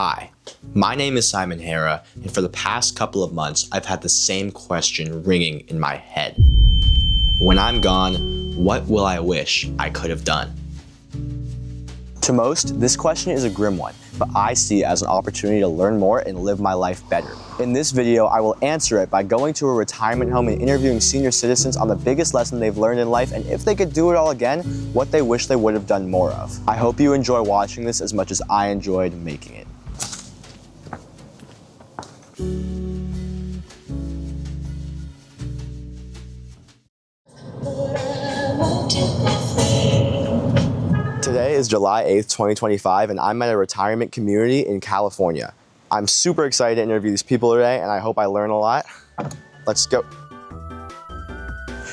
Hi, my name is Simon Hara, and for the past couple of months, I've had the same question ringing in my head. When I'm gone, what will I wish I could have done? To most, this question is a grim one, but I see it as an opportunity to learn more and live my life better. In this video, I will answer it by going to a retirement home and interviewing senior citizens on the biggest lesson they've learned in life, and if they could do it all again, what they wish they would have done more of. I hope you enjoy watching this as much as I enjoyed making it. Today is July 8th, 2025, and I'm at a retirement community in California. I'm super excited to interview these people today, and I hope I learn a lot. Let's go.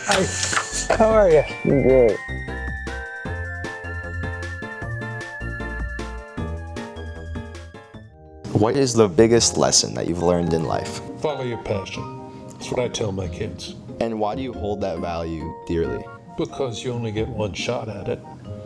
Hi, how are you? Good. What is the biggest lesson that you've learned in life? Follow your passion. That's what I tell my kids. And why do you hold that value dearly? Because you only get one shot at it.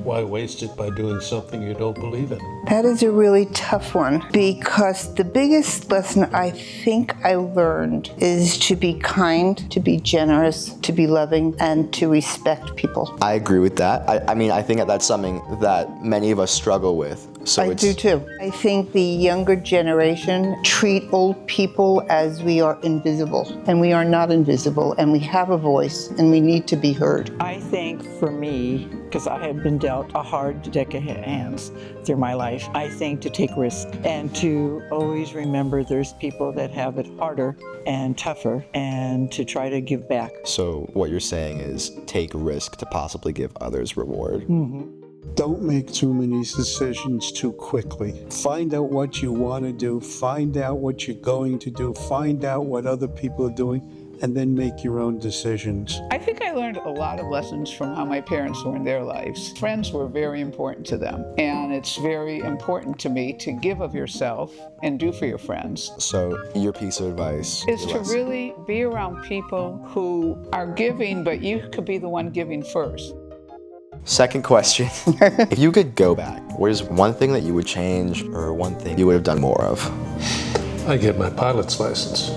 Why waste it by doing something you don't believe in? That is a really tough one, because the biggest lesson I think I learned is to be kind, to be generous, to be loving, and to respect people. I agree with that. I mean, I think that that's something that many of us struggle with. So I do too. I think the younger generation treat old people as we are invisible, and we are not invisible, and we have a voice, and we need to be heard. I think for me, because I have been dealt a hard deck of hands through my life, I think to take risks and to always remember there's people that have it harder and tougher, and to try to give back. So what you're saying is take risk to possibly give others reward. Mm-hmm. Don't make too many decisions too quickly. Find out what you want to do, find out what you're going to do, find out what other people are doing, and then make your own decisions. I think I learned a lot of lessons from how my parents were in their lives. Friends were very important to them, and it's very important to me to give of yourself and do for your friends. So your piece of advice is to really be around people who are giving, but you could be the one giving first. Second question. If you could go back, what is one thing that you would change or one thing you would have done more of? I get my pilot's license.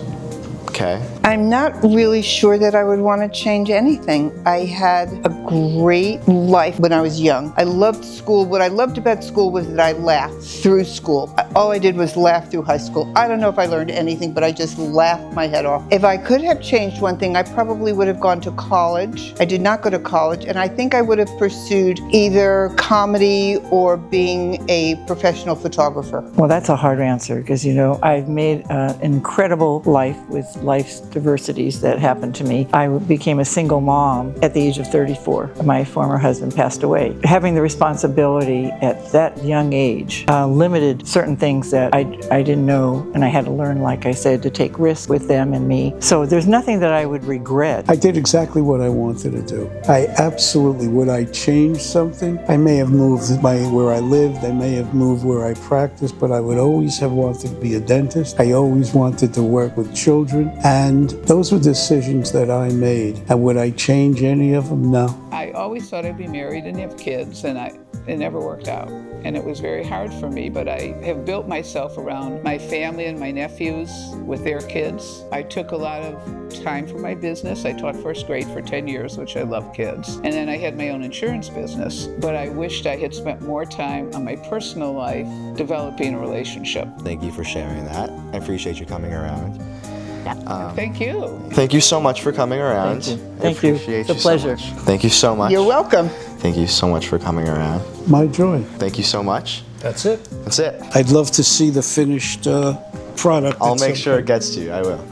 Okay. I'm not really sure that I would want to change anything. I had a great life when I was young. I loved school. What I loved about school was that I laughed through school. All I did was laugh through high school. I don't know if I learned anything, but I just laughed my head off. If I could have changed one thing, I probably would have gone to college. I did not go to college, and I think I would have pursued either comedy or being a professional photographer. Well, that's a hard answer, because, you know, I've made an incredible life with life's diversities that happened to me. I became a single mom at the age of 34. My former husband passed away. Having the responsibility at that young age limited certain things that I didn't know, and I had to learn, like I said, to take risks with them and me. So there's nothing that I would regret. I did exactly what I wanted to do. Would I change something? I may have moved where I lived, I may have moved where I practiced, but I would always have wanted to be a dentist. I always wanted to work with children. And those were decisions that I made. And would I change any of them? No. I always thought I'd be married and have kids, and it never worked out. And it was very hard for me, but I have built myself around my family and my nephews with their kids. I took a lot of time for my business. I taught first grade for 10 years, which I love kids. And then I had my own insurance business, but I wished I had spent more time on my personal life developing a relationship. Thank you for sharing that. I appreciate you coming around. Thank you. Thank you so much for coming around. Thank you. It's a pleasure. So thank you so much. You're welcome. Thank you so much for coming around. My joy. Thank you so much. That's it. That's it. I'd love to see the finished product. I'll make sure it gets to you. I will.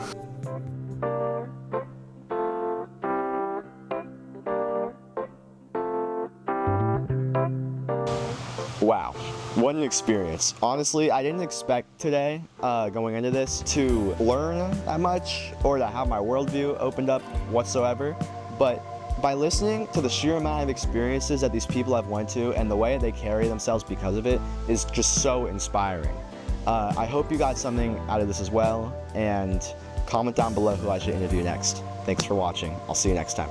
Wow. What an experience. Honestly, I didn't expect today, going into this, to learn that much or to have my worldview opened up whatsoever. But by listening to the sheer amount of experiences that these people have went to and the way they carry themselves because of it is just so inspiring. I hope you got something out of this as well, and comment down below who I should interview next. Thanks for watching. I'll see you next time.